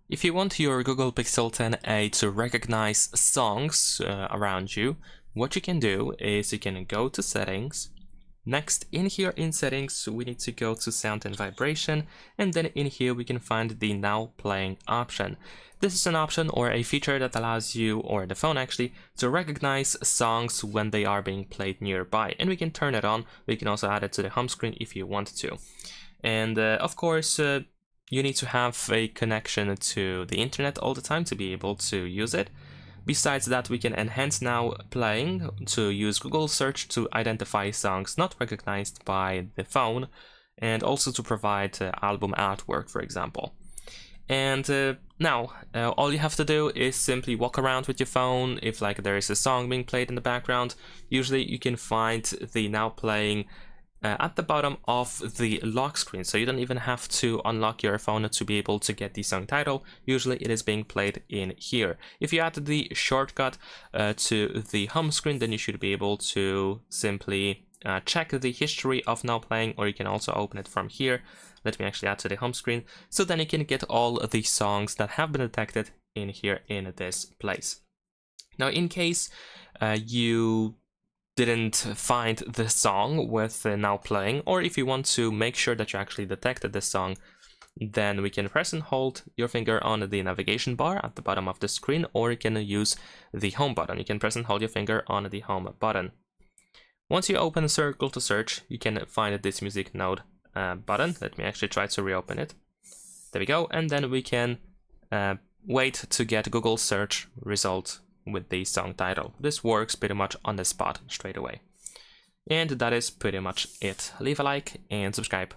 If you want your Google Pixel 10a to recognize songs around you, what you can do is you can go to settings. Next, in here in settings, we need to go to sound and vibration, and then in here we can find the now playing option. This is an option or a feature that allows you, or the phone actually, to recognize songs when they are being played nearby, and we can turn it on. We can also add it to the home screen if you want to. And of course, you need to have a connection to the internet all the time to be able to use it. Besides that, we can enhance now playing to use Google search to identify songs not recognized by the phone, and also to provide album artwork, for example. And now all you have to do is simply walk around with your phone. If like there is a song being played in the background, usually you can find the now playing at the bottom of the lock screen, so you don't even have to unlock your phone to be able to get the song title. Usually it is being played in here. If you add the shortcut to the home screen, then you should be able to simply check the history of now playing, or you can also open it from here. Let me actually add to the home screen, so then you can get all the songs that have been detected in here in this place. Now, in case you didn't find the song with now playing, or if you want to make sure that you actually detected the song, then we can press and hold your finger on the navigation bar at the bottom of the screen, or you can use the home button. You can press and hold your finger on the home button. Once you open Circle to Search, you can find this music node button. Let me actually try to reopen it. There we go, and then we can wait to get Google search result with the song title. This works pretty much on the spot straight away. And that is pretty much it. Leave a like and subscribe.